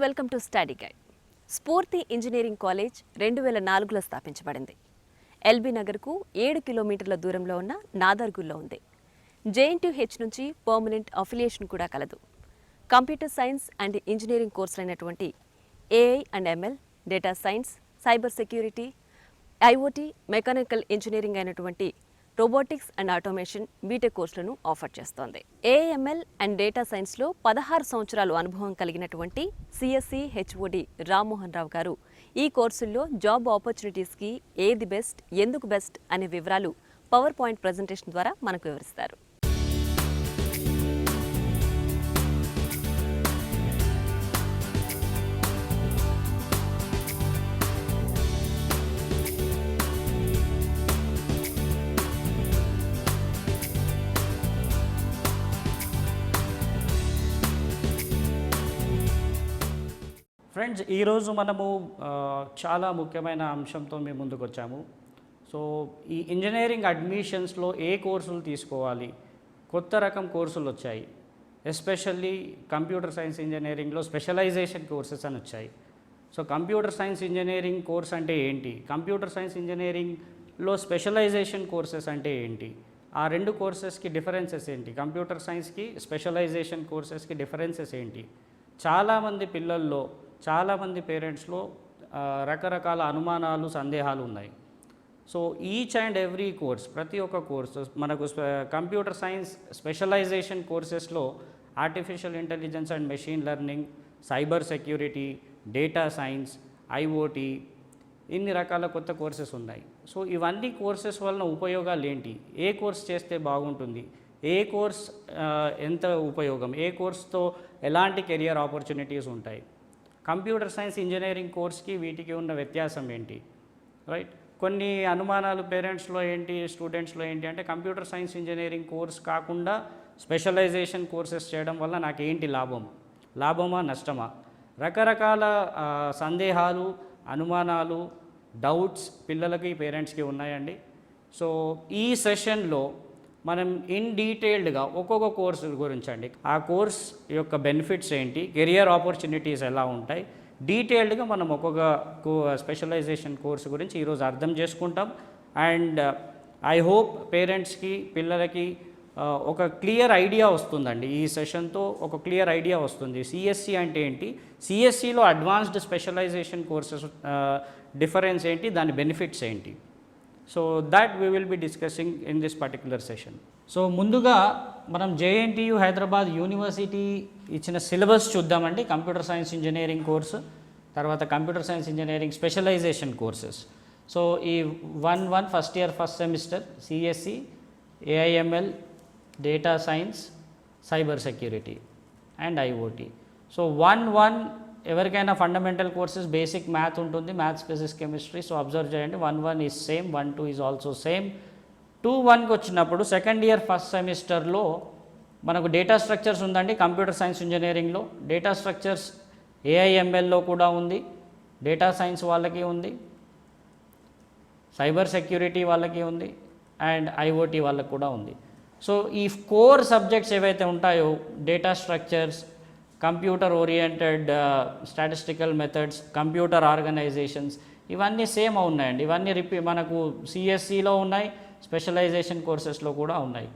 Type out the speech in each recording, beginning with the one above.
Welcome to study guide. స్ఫూర్తి engineering college 2004లో స్థాపించబడింది. LB నగర్కు 7 కిలోమీటర్ల దూరంలో ఉన్న నాదర్గుల్లో ఉంది. JNTH నుంచి పర్మనెంట్ అఫిలియేషన్ కూడా కలదు. కంప్యూటర్ సైన్స్ అండ్ ఇంజనీరింగ్ కోర్సులైనటువంటి AI and ML, data science, cyber security, IoT, mechanical engineering అయినటువంటి రోబోటిక్స్ అండ్ ఆటోమేషన్ బీటెక్ కోర్సులను ఆఫర్ చేస్తోంది. AML అండ్ డేటా సైన్స్లో 16 సంవత్సరాలు అనుభవం కలిగినటువంటి CSE HOD రామ్మోహన్ రావు గారు ఈ కోర్సుల్లో జాబ్ ఆపర్చునిటీస్కి ఏది బెస్ట్, ఎందుకు బెస్ట్ అనే వివరాలు పవర్ పాయింట్ ప్రజెంటేషన్ ద్వారా మనకు వివరిస్తారు. ఫ్రెండ్స్, ఈరోజు మనము చాలా ముఖ్యమైన అంశంతో మేము ముందుకు వచ్చాము. సో ఈ ఇంజనీరింగ్ అడ్మిషన్స్లో ఏ కోర్సులు తీసుకోవాలి, కొత్త రకం కోర్సులు వచ్చాయి. ఎస్పెషల్లీ కంప్యూటర్ సైన్స్ ఇంజనీరింగ్లో స్పెషలైజేషన్ కోర్సెస్ అని వచ్చాయి. So computer science engineering course అంటే ఏంటి, కంప్యూటర్ సైన్స్ ఇంజనీరింగ్లో స్పెషలైజేషన్ కోర్సెస్ అంటే ఏంటి, ఆ రెండు కోర్సెస్కి డిఫరెన్సెస్ ఏంటి, కంప్యూటర్ సైన్స్కి స్పెషలైజేషన్ కోర్సెస్కి డిఫరెన్సెస్ ఏంటి. చాలామంది పిల్లల్లో, చాలామంది పేరెంట్స్లో రకరకాల అనుమానాలు, సందేహాలు ఉన్నాయి. So each and every course, ప్రతి ఒక్క కోర్సు మనకు కంప్యూటర్ సైన్స్ స్పెషలైజేషన్ కోర్సెస్లో artificial intelligence and machine learning, cyber security, data science, IoT, ఇన్ని రకాల కొత్త కోర్సెస్ ఉన్నాయి. సో ఇవన్నీ కోర్సెస్ వలన ఉపయోగాలు ఏంటి, ఏ కోర్స్ చేస్తే బాగుంటుంది, ఏ కోర్స్ ఎంత ఉపయోగం, ఏ కోర్స్తో ఎలాంటి కెరియర్ ఆపర్చునిటీస్ ఉంటాయి, కంప్యూటర్ సైన్స్ ఇంజనీరింగ్ కోర్స్కి వీటికి ఉన్న వ్యత్యాసం ఏంటి, రైట్. కొన్ని అనుమానాలు పేరెంట్స్లో ఏంటి, స్టూడెంట్స్లో ఏంటి అంటే కంప్యూటర్ సైన్స్ ఇంజనీరింగ్ కోర్స్ కాకుండా స్పెషలైజేషన్ కోర్సెస్ చేయడం వల్ల నాకేంటి లాభం, లాభమా నష్టమా, రకరకాల సందేహాలు, అనుమానాలు, డౌట్స్ పిల్లలకి, పేరెంట్స్కి ఉన్నాయండి. సో ఈ సెషన్లో మనం ఇన్ డీటెయిల్డ్గా ఒక్కొక్క కోర్సు గురించి అండి, ఆ కోర్స్ యొక్క బెనిఫిట్స్ ఏంటి, కెరియర్ ఆపర్చునిటీస్ ఎలా ఉంటాయి, డీటెయిల్డ్గా మనం ఒక్కొక్క స్పెషలైజేషన్ కోర్సు గురించి ఈరోజు అర్థం చేసుకుంటాం. అండ్ ఐ హోప్ పేరెంట్స్కి, పిల్లలకి ఒక క్లియర్ ఐడియా వస్తుందండి. ఈ సెషన్తో ఒక క్లియర్ ఐడియా వస్తుంది. CSE అంటే ఏంటి, CSEలో అడ్వాన్స్డ్ స్పెషలైజేషన్ కోర్సెస్ డిఫరెన్స్ ఏంటి, దాని బెనిఫిట్స్ ఏంటి. So that we will be discussing in this particular session. సో ముందుగా మనం JNTU హైదరాబాద్ యూనివర్సిటీ ఇచ్చిన సిలబస్ చూద్దామండి. కంప్యూటర్ సైన్స్ ఇంజనీరింగ్ కోర్సు, తర్వాత computer science engineering specialization courses. So ఈ 1 first year first semester CSE, AIML, data science, cyber security and IoT. So 1 ఎవరికైనా fundamental courses, basic math ఉంటుంది, maths, physics, chemistry. So observe చేయండి, 1 is same, 1 is also same. 2 వచ్చినప్పుడు second year first సెమిస్టర్లో మనకు data structures ఉందండి. Computer science ఇంజనీరింగ్లో data structures AIMLలో కూడా ఉంది, డేటా సైన్స్ వాళ్ళకి ఉంది, సైబర్ సెక్యూరిటీ వాళ్ళకి ఉంది, అండ్ IoT వాళ్ళకి కూడా ఉంది. సో ఈ కోర్ సబ్జెక్ట్స్ ఏవైతే ఉంటాయో, data structures, computer oriented statistical methods, computer organizations, ఇవన్నీ సేమ్ ఉన్నాయండి. ఇవన్నీ మనకు CSEలో ఉన్నాయి, స్పెషలైజేషన్ కోర్సెస్లో కూడా ఉన్నాయి.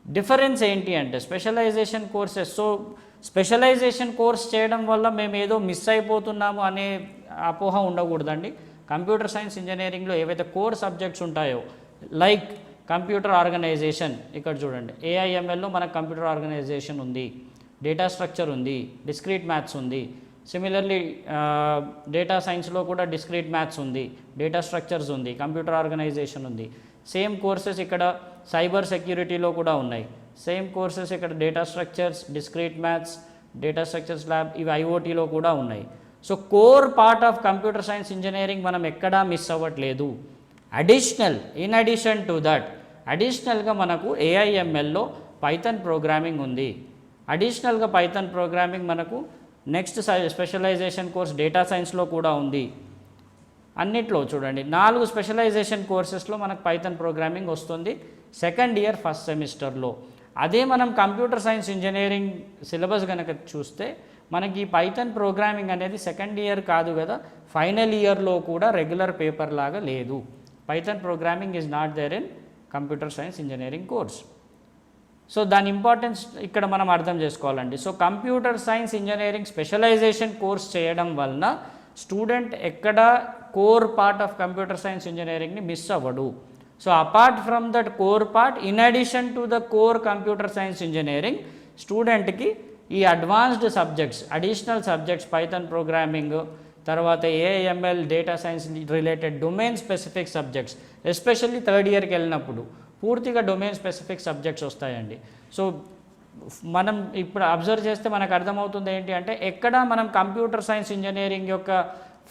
డిఫరెన్స్ ఏంటి అంటే specialization courses. So specialization course చేయడం వల్ల మేము ఏదో మిస్ అయిపోతున్నాము అనే అపోహ ఉండకూడదండి. కంప్యూటర్ సైన్స్ ఇంజనీరింగ్లో ఏవైతే కోర్ సబ్జెక్ట్స్ ఉంటాయో, లైక్ కంప్యూటర్ ఆర్గనైజేషన్, ఇక్కడ చూడండి, AIMLలో మనకు కంప్యూటర్ ఆర్గనైజేషన్ ఉంది, డేటా స్ట్రక్చర్ ఉంది, డిస్క్రీట్ మ్యాథ్స్ ఉంది. సిమిలర్లీ డేటా సైన్స్లో కూడా డిస్క్రీట్ మ్యాథ్స్ ఉంది, డేటా స్ట్రక్చర్స్ ఉంది, కంప్యూటర్ ఆర్గనైజేషన్ ఉంది. సేమ్ కోర్సెస్ ఇక్కడ సైబర్ సెక్యూరిటీలో కూడా ఉన్నాయి. సేమ్ కోర్సెస్ ఇక్కడ data structures, discrete maths, data structures lab, ఇవి IoTలో కూడా ఉన్నాయి. So core part of computer science engineering మనం ఎక్కడా మిస్ అవ్వట్లేదు. ఇన్ అడిషన్ టు దట్, అడిషనల్గా మనకు AIMLలో పైథాన్ ప్రోగ్రామింగ్ ఉంది. అడిషనల్గా పైథాన్ ప్రోగ్రామింగ్ మనకు నెక్స్ట్ స్పెషలైజేషన్ కోర్స్ డేటా సైన్స్లో కూడా ఉంది. అన్నిట్లో చూడండి 4 స్పెషలైజేషన్ కోర్సెస్లో మనకు పైథాన్ ప్రోగ్రామింగ్ వస్తుంది సెకండ్ ఇయర్ ఫస్ట్ సెమిస్టర్లో. అదే మనం కంప్యూటర్ సైన్స్ ఇంజనీరింగ్ సిలబస్ కనుక చూస్తే మనకి పైథాన్ ప్రోగ్రామింగ్ అనేది సెకండ్ ఇయర్ కాదు కదా, ఫైనల్ ఇయర్లో కూడా రెగ్యులర్ పేపర్ లాగా లేదు. Python programming is not there in computer science engineering course. So దాని ఇంపార్టెన్స్ ఇక్కడ మనం అర్థం చేసుకోవాలండి. So computer science engineering specialization course చేయడం వలన స్టూడెంట్ ఎక్కడ core part of computer science ఇంజనీరింగ్ని మిస్ అవ్వడు. So apart from that core part, in addition to the core computer science engineering, స్టూడెంట్కి ఈ advanced subjects, additional subjects, python programming, తర్వాత A I M L, data science related domain specific subjects, especially third ఇయర్కి వెళ్ళినప్పుడు పూర్తిగా domain specific subjects వస్తాయండి. So మనం ఇప్పుడు observe చేస్తే మనకు అర్థమవుతుంది ఏంటి అంటే, ఎక్కడ మనం కంప్యూటర్ సైన్స్ ఇంజనీరింగ్ యొక్క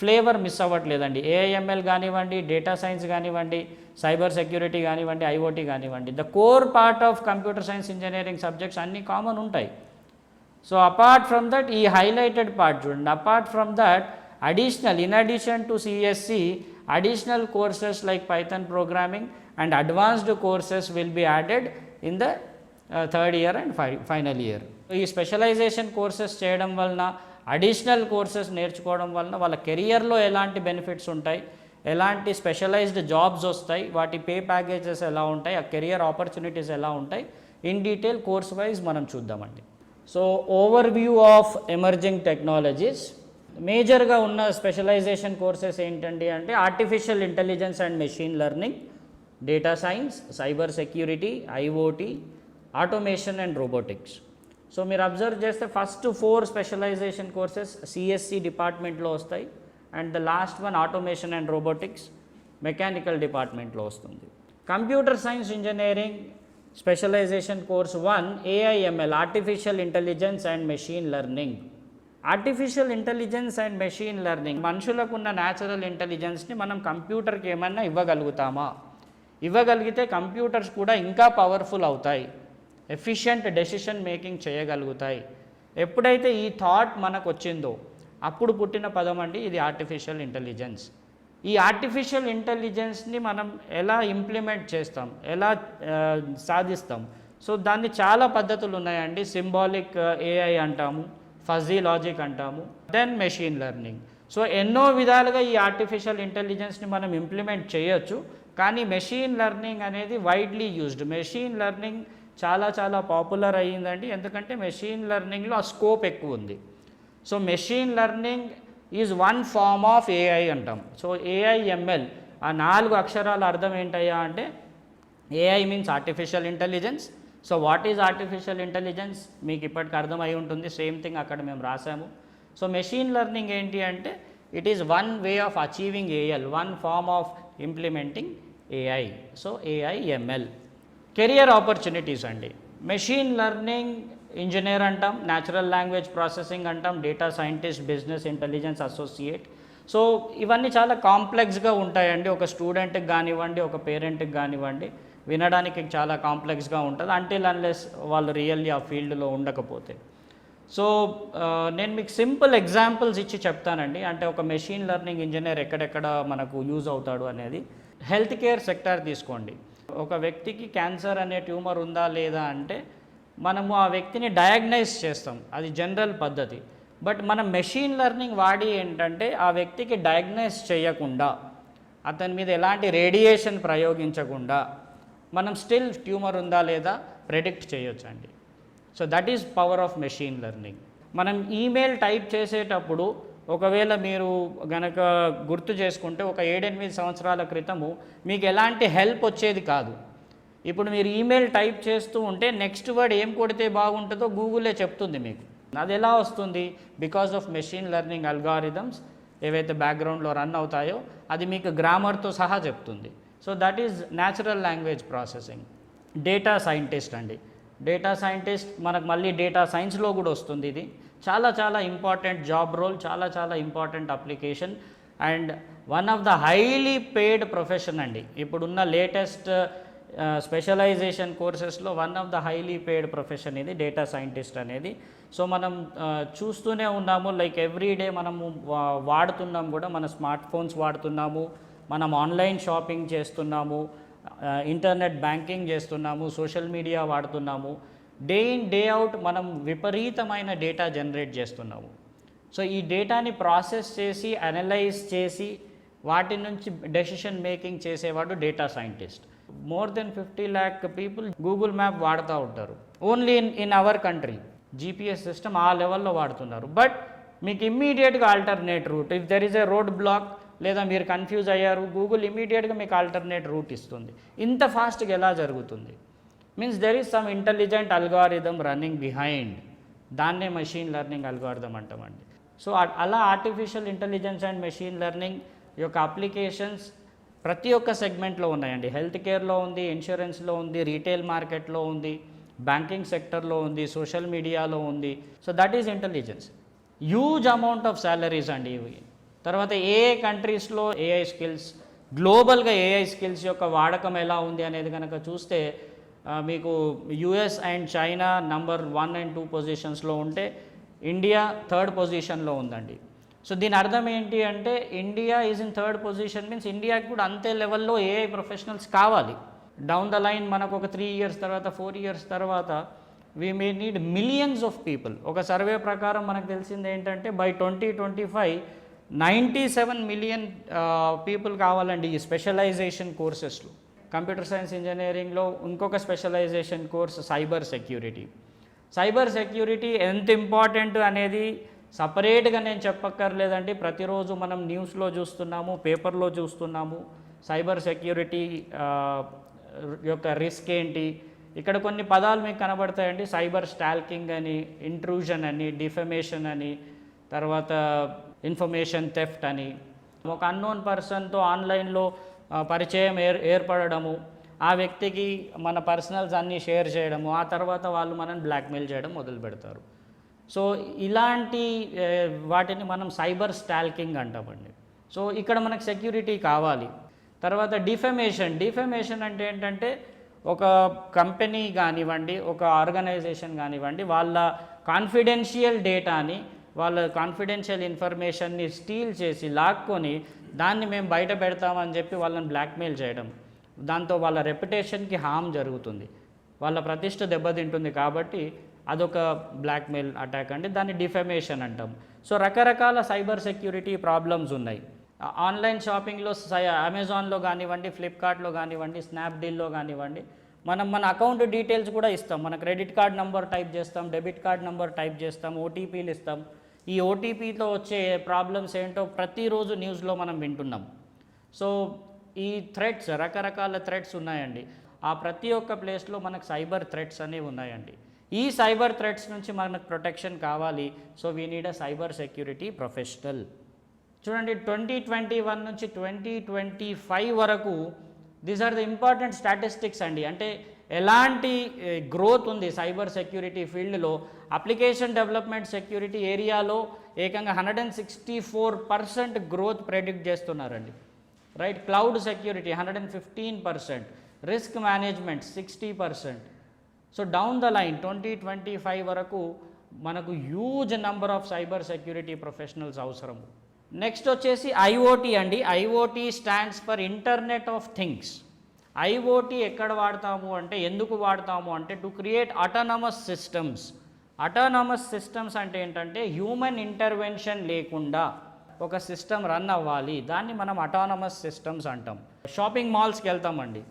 ఫ్లేవర్ మిస్ అవ్వట్లేదండి. ఏఐఎంఎల్ కానివ్వండి, డేటా సైన్స్ కానివ్వండి, సైబర్ సెక్యూరిటీ కానివ్వండి, ఐఓటీ కానివ్వండి, the core part of computer science engineering subjects అన్నీ కామన్ ఉంటాయి. సో అపార్ట్ ఫ్రమ్ దట్, ఈ హైలైటెడ్ పార్ట్ చూడండి, apart from that additional, in addition to CSE, additional courses like Python programming and advanced courses will be added in the third year and final year. ఈ specialisation courses చేయడం వలన, additional courses నేర్చుకోవడం వలన వాళ్ళ కెరియర్లో ఎలాంటి benefits ఉంటాయి, ఎలాంటి స్పెషలైజ్డ్ జాబ్స్ వస్తాయి, వాటి పే ప్యాకేజెస్ ఎలా ఉంటాయి, ఆ కెరియర్ ఆపర్చునిటీస్ ఎలా ఉంటాయి, ఇన్ డీటెయిల్ కోర్స్ వైజ్ మనం చూద్దామండి. So overview of emerging technologies. మేజర్గా ఉన్న స్పెషలైజేషన్ కోర్సెస్ ఏంటండి అంటే, artificial intelligence and machine learning, data science, cyber security, IoT, automation and robotics. So మీరు అబ్జర్వ్ చేస్తే ఫస్ట్ 4 స్పెషలైజేషన్ కోర్సెస్ సిఎస్సి డిపార్ట్మెంట్లో వస్తాయి, and the last one automation and robotics mechanical డిపార్ట్మెంట్లో వస్తుంది. Computer science engineering specialization course 1 AIML, artificial intelligence and machine learning. Artificial intelligence and machine learning, మనుషులకు ఉన్న natural ఇంటెలిజెన్స్ని మనం కంప్యూటర్కి ఏమన్నా ఇవ్వగలుగుతామా? ఇవ్వగలిగితే కంప్యూటర్స్ కూడా ఇంకా పవర్ఫుల్ అవుతాయి, ఎఫిషియంట్ డెసిషన్ మేకింగ్ చేయగలుగుతాయి. ఎప్పుడైతే ఈ థాట్ మనకు వచ్చిందో అప్పుడు పుట్టిన పదం అండి ఇది ఆర్టిఫిషియల్ ఇంటెలిజెన్స్. ఈ ఆర్టిఫిషియల్ ఇంటెలిజెన్స్ని మనం ఎలా ఇంప్లిమెంట్ చేస్తాం, ఎలా సాధిస్తాం? సో దాన్ని చాలా పద్ధతులు ఉన్నాయండి. సింబాలిక్ ఏఐ అంటాము, ఫజీ లాజిక్ అంటాము, దెన్ మెషిన్ లెర్నింగ్. సో ఎన్నో విధాలుగా ఈ ఆర్టిఫిషియల్ ఇంటెలిజెన్స్ని మనం ఇంప్లిమెంట్ చేయొచ్చు, కానీ మెషిన్ లెర్నింగ్ అనేది వైడ్లీ యూజ్డ్. మెషిన్ లెర్నింగ్ చాలా పాపులర్ అయ్యిందండి, ఎందుకంటే మెషిన్ లెర్నింగ్లో ఆ స్కోప్ ఎక్కువ ఉంది. So machine learning is one form of AI అంటాం. సో ఏఐఎంఎల్, ఆ 4 అక్షరాల అర్థం ఏంటయ్యా అంటే, AI means artificial intelligence. So what is artificial intelligence మీకు ఇప్పటికి అర్థమై ఉంటుంది, సేమ్ థింగ్ అక్కడ మేము రాసాము. సో మెషిన్ లెర్నింగ్ ఏంటి అంటే, it is one way of achieving AI, one form of implementing AI. So AIML. Career opportunities అండి, మెషిన్ లెర్నింగ్ ఇంజనీర్ అంటాం, న్యాచురల్ లాంగ్వేజ్ ప్రాసెసింగ్ అంటాం, data scientist, business intelligence associate. So ఇవన్నీ చాలా కాంప్లెక్స్గా ఉంటాయండి. ఒక స్టూడెంట్కి కానివ్వండి, ఒక పేరెంట్కి కానివ్వండి, వినడానికి చాలా కాంప్లెక్స్గా ఉంటుంది, అంటిల్ అన్లెస్ వాళ్ళు రియల్లీ ఆ ఫీల్డ్లో ఉండకపోతే. సో నేను మీకు సింపుల్ ఎగ్జాంపుల్స్ ఇచ్చి చెప్తానండి, అంటే ఒక మెషిన్ లెర్నింగ్ ఇంజనీర్ ఎక్కడెక్కడ మనకు యూజ్ అవుతాడు అనేది. హెల్త్ కేర్ సెక్టార్ తీసుకోండి. ఒక వ్యక్తికి క్యాన్సర్ అనే ట్యూమర్ ఉందా లేదా అంటే మనము ఆ వ్యక్తిని డయాగ్నైజ్ చేస్తాం, అది జనరల్ పద్ధతి. బట్ మనం మెషిన్ లెర్నింగ్ వాడి ఏంటంటే ఆ వ్యక్తికి డయాగ్నైజ్ చేయకుండా, అతని మీద ఎలాంటి రేడియేషన్ ప్రయోగించకుండా మనం స్టిల్ ట్యూమర్ ఉందా లేదా ప్రెడిక్ట్ చేయొచ్చండి. So that is power of machine learning. మనం ఈమెయిల్ టైప్ చేసేటప్పుడు ఒకవేళ మీరు గనక గుర్తు చేసుకుంటే, ఒక 7-8 సంవత్సరాల క్రితము మీకు ఎలాంటి హెల్ప్ వచ్చేది కాదు. ఇప్పుడు మీరు ఈమెయిల్ టైప్ చేస్తూ ఉంటే నెక్స్ట్ వర్డ్ ఏం కొడితే బాగుంటుందో గూగులే చెప్తుంది మీకు. అది ఎలా వస్తుంది? Because of machine learning algorithms ఏవైతే బ్యాక్గ్రౌండ్లో రన్ అవుతాయో అది మీకు గ్రామర్తో సహా చెప్తుంది. So that is natural language processing. Data scientist అండి, డేటా సైంటిస్ట్ మనకు మళ్ళీ డేటా సైన్స్లో కూడా వస్తుంది. ఇది చాలా ఇంపార్టెంట్ జాబ్ రోల్, చాలా important application, and one of the highly paid profession అండి. ఇప్పుడున్న లేటెస్ట్ స్పెషలైజేషన్ కోర్సెస్లో one of the highly paid profession ఇది డేటా సైంటిస్ట్ అనేది. సో మనం చూస్తూనే ఉన్నాము, లైక్ ఎవ్రీడే మనము వాడుతున్నాం కూడా, మన స్మార్ట్ ఫోన్స్ వాడుతున్నాము, మనం ఆన్లైన్ షాపింగ్ చేస్తున్నాము, ఇంటర్నెట్ బ్యాంకింగ్ చేస్తున్నాము, సోషల్ మీడియా వాడుతున్నాము. డే ఇన్ డే అవుట్ మనం విపరీతమైన డేటా జనరేట్ చేస్తున్నాము. సో ఈ డేటాని ప్రాసెస్ చేసి అనలైజ్ చేసి వాటి నుంచి డెసిషన్ మేకింగ్ చేసేవాడు data scientist. More than 50 lakh people Google map వాడుతూ ఉంటారు. Only in our country GPS system ఆ లెవెల్లో వాడుతున్నారు. బట్ మీకు ఇమ్మీడియట్గా alternate route, if there is a road block లేదా మీరు కన్ఫ్యూజ్ అయ్యారు, గూగుల్ ఇమ్మీడియట్గా మీకు ఆల్టర్నేట్ రూట్ ఇస్తుంది. ఇంత ఫాస్ట్గా ఎలా జరుగుతుంది? Means there is some intelligent algorithm running behind. దాన్నే మెషిన్ లెర్నింగ్ అల్గారిథం అంటామండి. సో అలా artificial intelligence and machine learning యొక్క అప్లికేషన్స్ ప్రతి ఒక్క సెగ్మెంట్లో ఉన్నాయండి. హెల్త్ కేర్లో ఉంది, ఇన్సూరెన్స్లో ఉంది, రీటైల్ మార్కెట్లో ఉంది, బ్యాంకింగ్ సెక్టర్లో ఉంది, సోషల్ మీడియాలో ఉంది. So that is intelligence. Huge amount of salaries అండి ఇవి. తర్వాత ఏ కంట్రీస్లో ఏఐ స్కిల్స్, గ్లోబల్గా ఏఐ స్కిల్స్ యొక్క వాడకం ఎలా ఉంది అనేది కనుక చూస్తే మీకు US and China number 1 and 2 పొజిషన్స్లో ఉంటే ఇండియా 3rd పొజిషన్లో ఉందండి. సో దీని అర్థం ఏంటి అంటే India is in 3rd position means ఇండియాకి కూడా అంతే లెవెల్లో ఏఐ ప్రొఫెషనల్స్ కావాలి. డౌన్ ద లైన్ మనకు ఒక 3 years తర్వాత 4 years తర్వాత we may need millions of people. ఒక సర్వే ప్రకారం మనకు తెలిసింది ఏంటంటే బై 2025 97 million పీపుల్ కావాలండి ఈ స్పెషలైజేషన్ కోర్సెస్లో. కంప్యూటర్ సైన్స్ ఇంజనీరింగ్లో ఇంకొక specialization course cyber security. Cyber security ఎంత ఇంపార్టెంట్ అనేది సపరేట్గా నేను చెప్పక్కర్లేదండి. ప్రతిరోజు మనం న్యూస్లో చూస్తున్నాము, పేపర్లో చూస్తున్నాము. సైబర్ సెక్యూరిటీ యొక్క రిస్క్ ఏంటి, ఇక్కడ కొన్ని పదాలు మీకు కనబడతాయండి. సైబర్ స్టాల్కింగ్ అని, ఇంట్రూజన్ అని, డిఫమేషన్ అని, తర్వాత ఇన్ఫర్మేషన్ థెఫ్ట్ అని. ఒక అన్నోన్ పర్సన్తో ఆన్లైన్లో పరిచయం ఏర్పడము, ఆ వ్యక్తికి మన పర్సనల్స్ అన్నీ షేర్ చేయడము, ఆ తర్వాత వాళ్ళు మనల్ని బ్లాక్మెయిల్ చేయడం మొదలు పెడతారు. సో ఇలాంటి వాటిని మనం సైబర్ స్టాల్కింగ్ అంటామండి. సో ఇక్కడ మనకు సెక్యూరిటీ కావాలి. తర్వాత డిఫమేషన్ అంటే ఏంటంటే ఒక కంపెనీ కానివ్వండి, ఒక ఆర్గనైజేషన్ కానివ్వండి, వాళ్ళ కాన్ఫిడెన్షియల్ డేటాని, వాళ్ళ కాన్ఫిడెన్షియల్ ఇన్ఫర్మేషన్ని స్టీల్ చేసి లాక్కొని దాన్ని మేము బయట పెడతామని చెప్పి వాళ్ళని బ్లాక్మెయిల్ చేయడం. దాంతో వాళ్ళ రెప్యుటేషన్కి హామ్ జరుగుతుంది, వాళ్ళ ప్రతిష్ట దెబ్బతింటుంది. కాబట్టి అదొక బ్లాక్మెయిల్ అటాక్ అండి, దాన్ని డిఫమేషన్ అంటాం. సో రకరకాల సైబర్ సెక్యూరిటీ ప్రాబ్లమ్స్ ఉన్నాయి. ఆన్లైన్ షాపింగ్లో అమెజాన్లో కానివ్వండి, ఫ్లిప్కార్ట్లో కానివ్వండి, స్నాప్డీల్లో కానివ్వండి, మనం మన అకౌంట్ డీటెయిల్స్ కూడా ఇస్తాం. మన క్రెడిట్ కార్డ్ నెంబర్ టైప్ చేస్తాం, డెబిట్ కార్డ్ నెంబర్ టైప్ చేస్తాం, ఓటీపీలు ఇస్తాం. ఈ ఓటీపీతో వచ్చే ప్రాబ్లమ్స్ ఏంటో ప్రతిరోజు న్యూస్లో మనం వింటున్నాం. సో ఈ థ్రెట్స్, రకరకాల థ్రెట్స్ ఉన్నాయండి. ఆ ప్రతి ఒక్క ప్లేస్లో మనకు సైబర్ థ్రెట్స్ అనేవి ఉన్నాయండి. ఈ సైబర్ థ్రెట్స్ నుంచి మనకు ప్రొటెక్షన్ కావాలి. So we need a cyber security professional. చూడండి, 2021 నుంచి 2025 వరకు these are the important statistics అండి. అంటే ఎలాంటి గ్రోత్ ఉంది సైబర్ సెక్యూరిటీ ఫీల్డ్లో. అప్లికేషన్ డెవలప్మెంట్ సెక్యూరిటీ ఏరియాలో ఏకంగా 164% గ్రోత్ ప్రెడిక్ట్ చేస్తున్నారండి. Right, cloud security 115%, risk management 60%. So down the line 2025 వరకు మనకు huge number of cyber security professionals అవసరం. నెక్స్ట్ వచ్చేసి ఐఓటీ అండి. IoT stands for internet of things. IoT ఎక్కడ వాడతాము అంటే, ఎందుకు వాడతాము అంటే, to create autonomous systems. Autonomous systems అంటే ఏంటంటే హ్యూమన్ ఇంటర్వెన్షన్ లేకుండా ఒక సిస్టమ్ రన్ అవ్వాలి. దాన్ని మనం ఆటోనమస్ సిస్టమ్స్ అంటాం. షాపింగ్ మాల్స్కి వెళ్తామండి,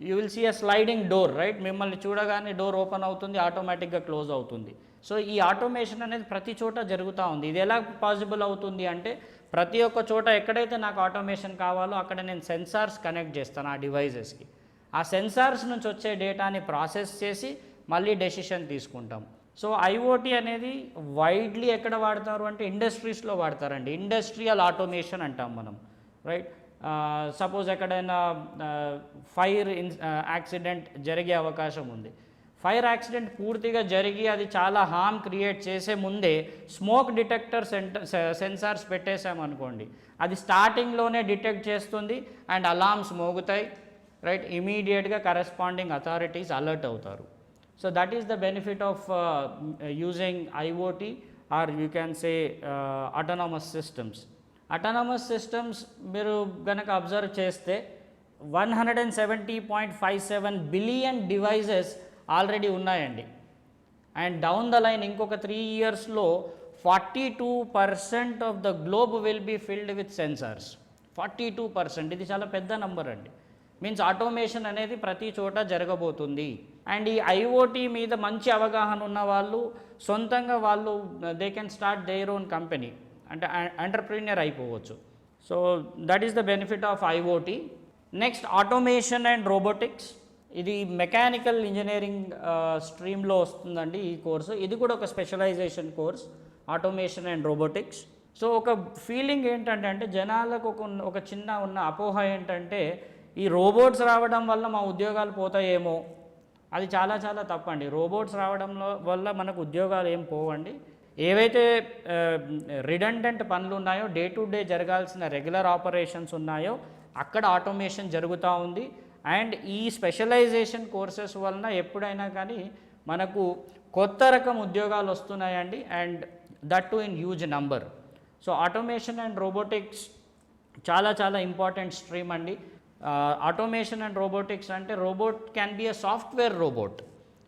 you will see a sliding door, right? మిమ్మల్ని చూడగానే డోర్ ఓపెన్ అవుతుంది, ఆటోమేటిక్గా క్లోజ్ అవుతుంది. సో ఈ ఆటోమేషన్ అనేది ప్రతి చోట జరుగుతూ ఉంది. ఇది ఎలా పాసిబుల్ అవుతుంది అంటే, ప్రతి ఒక్క చోట ఎక్కడైతే నాకు ఆటోమేషన్ కావాలో అక్కడ నేను సెన్సార్స్ కనెక్ట్ చేస్తాను ఆ డివైజెస్కి. ఆ సెన్సార్స్ నుంచి వచ్చే డేటాని ప్రాసెస్ చేసి మళ్ళీ డెసిషన్ తీసుకుంటాం. సో ఐఓటీ అనేది వైడ్లీ ఎక్కడ వాడతారు అంటే ఇండస్ట్రీస్లో వాడతారండి. ఇండస్ట్రియల్ ఆటోమేషన్ అంటాం మనం, రైట్? సపోజ్ ఎక్కడైనా ఫైర్ యాక్సిడెంట్ జరిగే అవకాశం ఉంది. ఫైర్ యాక్సిడెంట్ పూర్తిగా జరిగి అది చాలా హార్మ్ క్రియేట్ చేసే ముందే స్మోక్ డిటెక్టర్ సెన్సార్స్ పెట్టేసామనుకోండి, అది స్టార్టింగ్లోనే డిటెక్ట్ చేస్తుంది అండ్ అలార్మ్స్ మోగుతాయి, రైట్? ఇమీడియట్గా కరెస్పాండింగ్ అథారిటీస్ అలర్ట్ అవుతారు. So that is the benefit of using IoT or you can say autonomous systems. Autonomous systems మీరు కనుక అబ్జర్వ్ చేస్తే 170.57 బిలియన్ డివైజెస్ ఆల్రెడీ ఉన్నాయండి. అండ్ డౌన్ ద లైన్ ఇంకొక 3 ఇయర్స్లో 42% of the globe will be filled with sensors. 42%, ఇది చాలా పెద్ద number అండి. మీన్స్ ఆటోమేషన్ అనేది ప్రతి చోట జరగబోతుంది. అండ్ ఈ ఐఓటీ మీద మంచి అవగాహన ఉన్న వాళ్ళు సొంతంగా వాళ్ళు they can start their own company, అంటే ఎంటర్ప్రీనియర్ అయిపోవచ్చు. So that is the benefit of IoT. Next automation and robotics. ఇది మెకానికల్ ఇంజనీరింగ్ స్ట్రీమ్లో వస్తుందండి ఈ కోర్సు. ఇది కూడా ఒక specialisation course, automation and robotics. So ఒక ఫీలింగ్ ఏంటంటే అంటే జనాలకు ఒక చిన్న ఉన్న అపోహ ఏంటంటే ఈ రోబోట్స్ రావడం వల్ల మా ఉద్యోగాలు పోతాయేమో. అది చాలా చాలా తప్పండి. రోబోట్స్ రావడంలో వల్ల మనకు ఉద్యోగాలు ఏం పోవండి. ఏవైతే రిడండెంట్ పనులు ఉన్నాయో, డే టు డే జరగాల్సిన రెగ్యులర్ ఆపరేషన్స్ ఉన్నాయో అక్కడ ఆటోమేషన్ జరుగుతూ ఉంది. అండ్ ఈ స్పెషలైజేషన్ కోర్సెస్ వలన ఎప్పుడైనా కానీ మనకు కొత్త రకం ఉద్యోగాలు వస్తున్నాయండి, and that too in huge number. So automation and robotics చాలా చాలా ఇంపార్టెంట్ స్ట్రీమ్ అండి. ఆటోమేషన్ అండ్ రోబోటిక్స్ అంటే robot can be a software robot,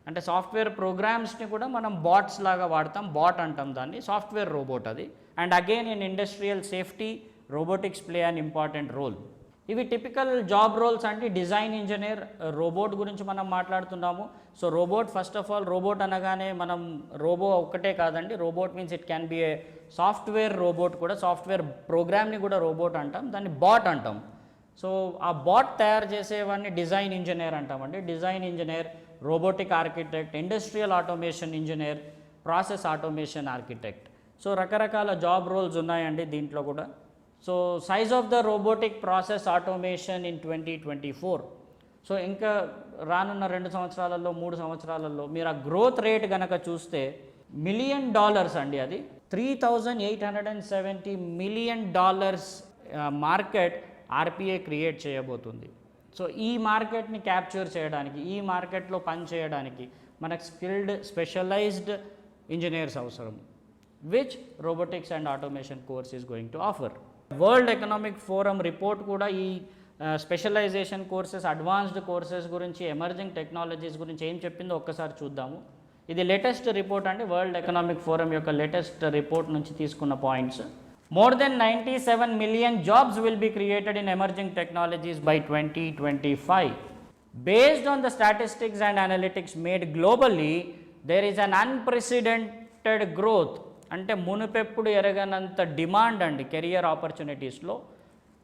అంటే సాఫ్ట్వేర్ ప్రోగ్రామ్స్ని కూడా మనం బాట్స్ లాగా వాడతాం, బాట్ అంటాం దాన్ని, సాఫ్ట్వేర్ రోబోట్ అది. And again in industrial safety robotics play an important role. ఇవి టిపికల్ జాబ్ రోల్స్ అంటే డిజైన్ ఇంజనీర్, రోబోట్ గురించి మనం మాట్లాడుతున్నాము. So robot, first of all robot అనగానే మనం రోబో ఒక్కటే కాదండి. Robot means it can be A software robot కూడా, సాఫ్ట్వేర్ ప్రోగ్రామ్ని కూడా రోబోట్ అంటాం, దాన్ని బాట్ అంటాం. సో ఆ బాట్ తయారు చేసేవాడిని డిజైన్ ఇంజనీర్ అంటామండి. Design engineer, robotic architect, industrial automation engineer, process automation architect. So రకరకాల జాబ్ రోల్స్ ఉన్నాయండి దీంట్లో కూడా. So size of the robotic process automation in 2024. So ఇంకా రానున్న 2 సంవత్సరాలలో 3 సంవత్సరాలలో మీరు ఆ గ్రోత్ రేట్ కనుక చూస్తే $1 మిలియన్ అండి. అది $3,870 మిలియన్ మార్కెట్ ఆర్పిఐ క్రియేట్ చేయబోతుంది. సో ఈ మార్కెట్ని క్యాప్చర్ చేయడానికి, ఈ మార్కెట్లో పని చేయడానికి మనకు స్కిల్డ్ స్పెషలైజ్డ్ ఇంజనీర్స్ అవసరం, which robotics and automation course is going to offer. World economic forum report కూడా ఈ స్పెషలైజేషన్ కోర్సెస్, అడ్వాన్స్డ్ కోర్సెస్ గురించి, ఎమర్జింగ్ టెక్నాలజీస్ గురించి ఏం చెప్పిందో ఒక్కసారి చూద్దాము. ఇది లేటెస్ట్ రిపోర్ట్ అండి, వరల్డ్ ఎకనామిక్ ఫోరం యొక్క లేటెస్ట్ రిపోర్ట్ నుంచి తీసుకున్న points. More than 97 million jobs will be created in emerging technologies by 2025. Based on the statistics and analytics made globally, there is an unprecedented growth. అంటే మునుపెప్పుడు ఎరగనంత demand అండి career ఆపర్చునిటీస్లో.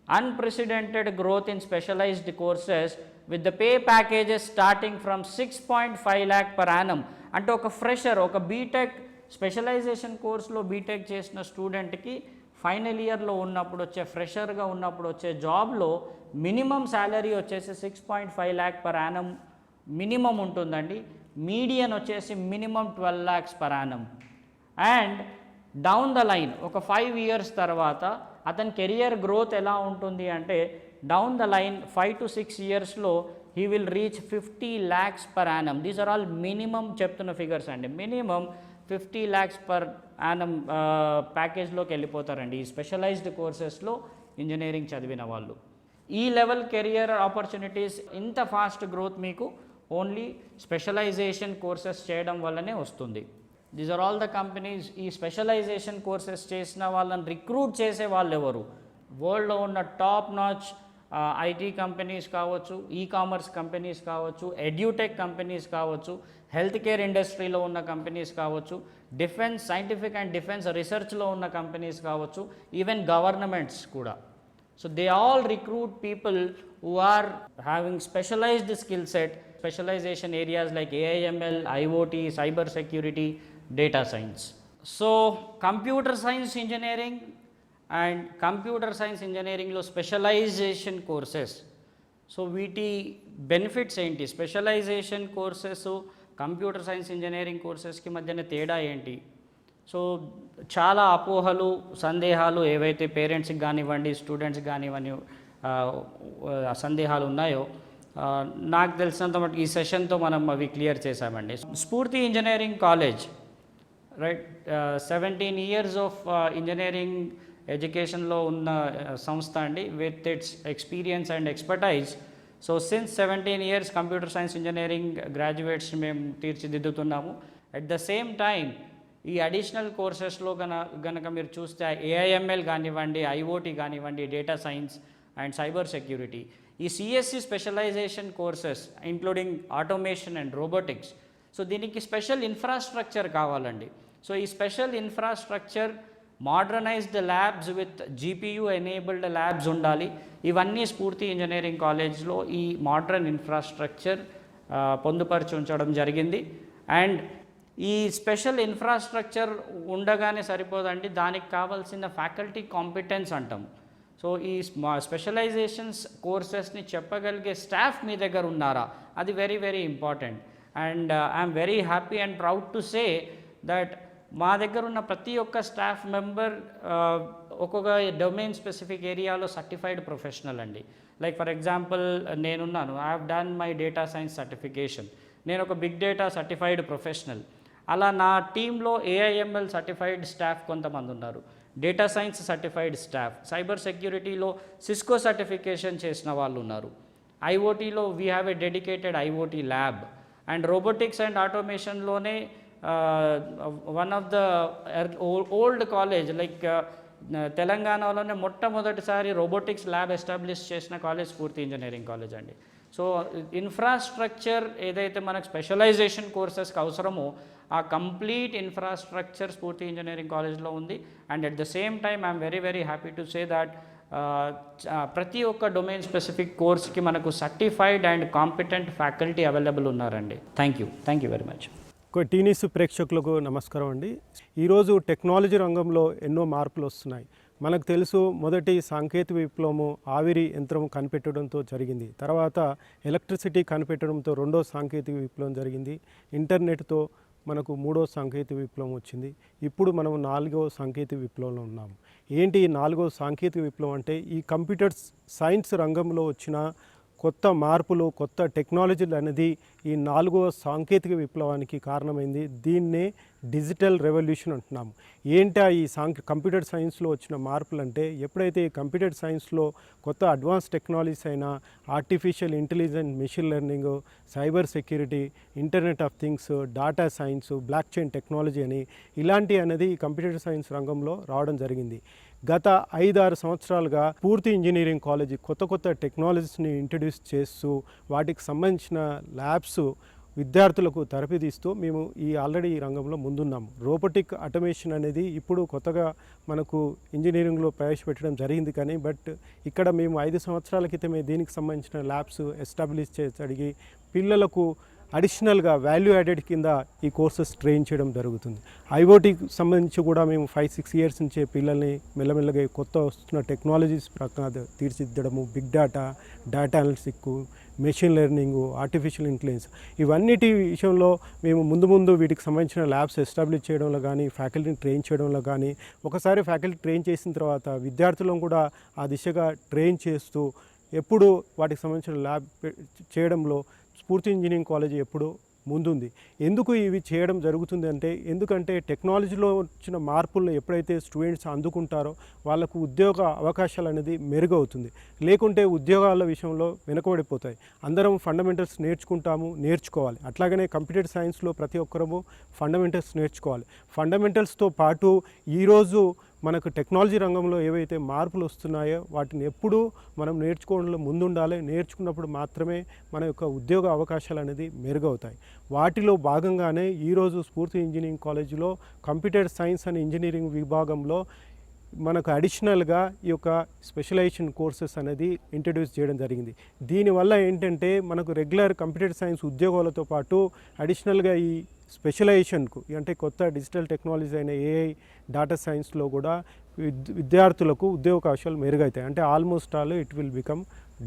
Unprecedented growth in specialised courses with the pay packages starting from 6.5 lakh per annum. అంటే ఒక fresher, ఒక BTech specialisation కోర్సులో BTech చేసిన స్టూడెంట్కి ఫైనల్ ఇయర్లో ఉన్నప్పుడు వచ్చే, ఫ్రెషర్గా ఉన్నప్పుడు వచ్చే జాబ్లో మినిమం శాలరీ వచ్చేసి 6.5 lakh per annum మినిమం ఉంటుందండి. మీడియన్ వచ్చేసి minimum 12 lakhs per annum. And down the line ఒక 5 years తర్వాత అతని కెరియర్ గ్రోత్ ఎలా ఉంటుంది అంటే డౌన్ ద లైన్ 5 to 6 yearsలో he will reach 50 lakhs per annum. These are all minimum చెప్తున్న ఫిగర్స్ అండి. మినిమం 50 lakhs per annum ప్యాకేజ్లోకి వెళ్ళిపోతారండి ఈ స్పెషలైజ్డ్ కోర్సెస్లో ఇంజనీరింగ్ చదివిన వాళ్ళు. ఈ లెవెల్ కెరియర్ ఆపర్చునిటీస్, ఇంత ఫాస్ట్ గ్రోత్ మీకు ఓన్లీ స్పెషలైజేషన్ కోర్సెస్ చేయడం వల్లనే వస్తుంది. These are all the companies. ఈ స్పెషలైజేషన్ కోర్సెస్ చేసిన వాళ్ళని రిక్రూట్ చేసే వాళ్ళు ఎవరు? వరల్డ్లో ఉన్న టాప్ నాచ్ ఐటీ కంపెనీస్ కావచ్చు, ఈ కామర్స్ కంపెనీస్ కావచ్చు, ఎడ్యూటెక్ కంపెనీస్ కావచ్చు, హెల్త్ కేర్ ఇండస్ట్రీలో ఉన్న కంపెనీస్ కావచ్చు, డిఫెన్స్, సైంటిఫిక్ అండ్ డిఫెన్స్ రీసెర్చ్లో ఉన్న కంపెనీస్ కావచ్చు, ఈవెన్ గవర్నమెంట్స్ కూడా. So they all recruit people who are having specialised skill set, specialisation areas like AI ML, IoT, cyber security, data science. So computer science engineering and computer science ఇంజనీరింగ్లో specialisation courses. So వీటి benefits ఏంటి? Specialisation courses computer science engineering కోర్సెస్కి మధ్యన తేడా ఏంటి? So చాలా అపోహలు, సందేహాలు ఏవైతే పేరెంట్స్కి కానివ్వండి, స్టూడెంట్స్కి కానివ్వండి సందేహాలు ఉన్నాయో నాకు తెలిసినంత మటుకు ఈ సెషన్తో మనం అవి క్లియర్ చేశామండి. Spoorthi engineering college, right, 17 years of engineering ఎడ్యుకేషన్లో ఉన్న సంస్థ అండి, with its experience and expertise. So since 17 years computer science engineering graduates మేము తీర్చిదిద్దుతున్నాము. అట్ ద సేమ్ టైం ఈ అడిషనల్ కోర్సెస్లో గనక మీరు చూస్తే ఏఐఎంఎల్ కానివ్వండి, ఐఓటీ కానివ్వండి, data science and cyber security, ఈ CSC specialisation courses including automation and robotics, so దీనికి స్పెషల్ ఇన్ఫ్రాస్ట్రక్చర్ కావాలండి. సో ఈ special infrastructure, modernised labs with GPU enabled labs ఉండాలి. ఇవన్నీ స్ఫూర్తి ఇంజనీరింగ్ కాలేజ్లో ఈ మోడర్న్ ఇన్ఫ్రాస్ట్రక్చర్ పొందుపరిచి ఉంచడం జరిగింది. అండ్ ఈ స్పెషల్ ఇన్ఫ్రాస్ట్రక్చర్ ఉండగానే సరిపోదండి, దానికి కావాల్సిన ఫ్యాకల్టీ కాంపిటెన్స్ అంటాం. సో ఈ స్పెషలైజేషన్స్ కోర్సెస్ని చెప్పగలిగే స్టాఫ్ మీ దగ్గర ఉన్నారా, అది very very important. And I'm very happy and proud to say that మా దగ్గర ఉన్న ప్రతి ఒక్క స్టాఫ్ మెంబర్ ఒక్కొక్క డొమైన్ స్పెసిఫిక్ ఏరియాలో సర్టిఫైడ్ ప్రొఫెషనల్ అండి. లైక్ ఫర్ ఎగ్జాంపుల్ నేనున్నాను, I have done my data science certification, నేను ఒక బిగ్ డేటా సర్టిఫైడ్ ప్రొఫెషనల్. అలా నా టీంలో ఏఐఎంఎల్ సర్టిఫైడ్ స్టాఫ్ కొంతమంది ఉన్నారు, data science certified staff, cyber సెక్యూరిటీలో సిస్కో సర్టిఫికేషన్ చేసిన వాళ్ళు ఉన్నారు, ఐఓటీలో we have a dedicated IoT lab, and robotics and ఆటోమేషన్లోనే one of the old college like తెలంగాణలోనే మొట్టమొదటిసారి రోబోటిక్స్ ల్యాబ్ ఎస్టాబ్లిష్ చేసిన కాలేజ్ స్ఫూర్తి ఇంజనీరింగ్ కాలేజ్ అండి. సో ఇన్ఫ్రాస్ట్రక్చర్ ఏదైతే మనకు స్పెషలైజేషన్ కోర్సెస్కి అవసరమో ఆ కంప్లీట్ ఇన్ఫ్రాస్ట్రక్చర్ స్ఫూర్తి ఇంజనీరింగ్ కాలేజ్లో ఉంది. And at the same time I'm very very happy to say that ప్రతి ఒక్క డొమైన్ స్పెసిఫిక్ కోర్స్కి మనకు certified and competent faculty available ఉన్నారండి. Thank you very much. టీనీస్ ప్రేక్షకులకు నమస్కారం అండి. ఈరోజు టెక్నాలజీ రంగంలో ఎన్నో మార్పులు వస్తున్నాయి. మనకు తెలుసు, మొదటి సాంకేతిక విప్లవము ఆవిరి యంత్రం కనిపెట్టడంతో జరిగింది. తర్వాత ఎలక్ట్రిసిటీ కనిపెట్టడంతో రెండో సాంకేతిక విప్లవం జరిగింది. ఇంటర్నెట్తో మనకు మూడో సాంకేతిక విప్లవం వచ్చింది. ఇప్పుడు మనం 4వ సాంకేతిక విప్లవంలో ఉన్నాము. ఏంటి ఈ 4వ సాంకేతిక విప్లవం అంటే, ఈ కంప్యూటర్ సైన్స్ రంగంలో వచ్చిన కొత్త మార్పులు, కొత్త టెక్నాలజీలు అనేది ఈ 4వ సాంకేతిక విప్లవానికి కారణమైంది. దీన్నే డిజిటల్ రెవల్యూషన్ అంటున్నాము. ఏంటా ఈ కంప్యూటర్ సైన్స్లో వచ్చిన మార్పులు అంటే, ఎప్పుడైతే ఈ కంప్యూటర్ సైన్స్లో కొత్త అడ్వాన్స్ టెక్నాలజీస్ అయిన artificial intelligence, machine learning, cyber security, internet of things, data science, block chain technology అని ఇలాంటి అనేది ఈ కంప్యూటర్ సైన్స్ రంగంలో రావడం జరిగింది. గత 5-6 సంవత్సరాలుగా స్ఫూర్తి ఇంజనీరింగ్ కాలేజీ కొత్త టెక్నాలజీస్ని ఇంట్రడ్యూస్ చేస్తూ వాటికి సంబంధించిన ల్యాబ్స్ విద్యార్థులకు తరపిదిస్తూ మేము ఆల్రెడీ ఈ రంగంలో ముందున్నాము. రోబోటిక్ ఆటోమేషన్ అనేది ఇప్పుడు కొత్తగా మనకు ఇంజనీరింగ్లో ప్రవేశపెట్టడం జరిగింది. కానీ ఇక్కడ మేము 5 సంవత్సరాల క్రితమే దీనికి సంబంధించిన ల్యాబ్స్ ఎస్టాబ్లిష్ చేసి పిల్లలకు అడిషనల్గా వాల్యూ యాడెడ్ కింద ఈ కోర్సెస్ ట్రైన్ చేయడం జరుగుతుంది. ఐఓటీకి సంబంధించి కూడా మేము 5-6 ఇయర్స్ నుంచే పిల్లల్ని మెల్లమెల్లగా కొత్త వస్తున్న టెక్నాలజీస్ ప్రకారం తీర్చిదిద్దడము, big data analytics, machine learning, artificial intelligence, ఇవన్నిటి విషయంలో మేము ముందు వీటికి సంబంధించిన ల్యాబ్స్ ఎస్టాబ్లిష్ చేయడంలో కానీ, ఫ్యాకల్టీని ట్రైన్ చేయడంలో కానీ, ఒకసారి ఫ్యాకల్టీ ట్రైన్ చేసిన తర్వాత విద్యార్థులను కూడా ఆ దిశగా ట్రైన్ చేస్తూ ఎప్పుడు వాటికి సంబంధించిన ల్యాబ్ చేయడంలో స్ఫూర్తి ఇంజనీరింగ్ కాలేజీ ఎప్పుడు ముందుంది. ఎందుకు ఇవి చేయడం జరుగుతుంది అంటే, ఎందుకంటే టెక్నాలజీలో వచ్చిన మార్పులను ఎప్పుడైతే స్టూడెంట్స్ అందుకుంటారో వాళ్ళకు ఉద్యోగ అవకాశాలు అనేది మెరుగవుతుంది. లేకుంటే ఉద్యోగాల విషయంలో వెనుకబడిపోతాయి. అందరం ఫండమెంటల్స్ నేర్చుకోవాలి. అట్లాగనే కంప్యూటర్ సైన్స్లో ప్రతి ఒక్కరము ఫండమెంటల్స్ నేర్చుకోవాలి. ఫండమెంటల్స్తో పాటు ఈరోజు మనకు టెక్నాలజీ రంగంలో ఏవైతే మార్పులు వస్తున్నాయో వాటిని ఎప్పుడూ మనం నేర్చుకోవడంలో ముందుండాలి. నేర్చుకున్నప్పుడు మాత్రమే మన యొక్క ఉద్యోగ అవకాశాలు అనేది మెరుగవుతాయి. వాటిలో భాగంగానే ఈరోజు స్ఫూర్తి ఇంజనీరింగ్ కాలేజీలో కంప్యూటర్ సైన్స్ అండ్ ఇంజనీరింగ్ విభాగంలో మనకు అడిషనల్గా ఈ యొక్క స్పెషలైజేషన్ కోర్సెస్ అనేది ఇంట్రడ్యూస్ చేయడం జరిగింది. దీనివల్ల ఏంటంటే మనకు రెగ్యులర్ కంప్యూటర్ సైన్స్ ఉద్యోగాలతో పాటు అడిషనల్గా ఈ స్పెషలైజేషన్కు అంటే కొత్త డిజిటల్ టెక్నాలజీ అయిన ఏఐ, డేటా సైన్స్లో కూడా విద్యార్థులకు ఉద్యోగావకాశాలు మెరుగవుతాయి. అంటే almost all it will become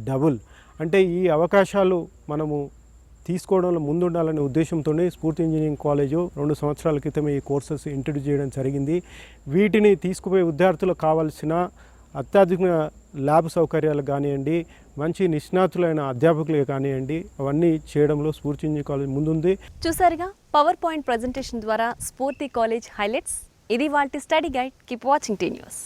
double. అంటే ఈ అవకాశాలు మనము తీసుకోవడంలో ముందుండాలనే ఉద్దేశంతోనే స్ఫూర్తి ఇంజనీరింగ్ కాలేజు 2 సంవత్సరాల క్రితమే ఈ కోర్సెస్ ఇంట్రడ్యూస్ చేయడం జరిగింది. వీటిని తీసుకుపోయే విద్యార్థులకు కావాల్సిన అత్యాధునిక ల్యాబ్ సౌకర్యాలు కానివ్వండి, మంచి నిష్ణాతులైన అధ్యాపకులు కానివ్వండి, అవన్నీ చేయడంలో స్ఫూర్తి ఇంజనీరింగ్ కాలేజ్ ముందుంది. చూసారుగా పవర్ పాయింట్ ప్రజెంటేషన్ ద్వారా స్ఫూర్తి కాలేజ్ హైలైట్స్. ఇది వాటి study guide. Keep watching tea news.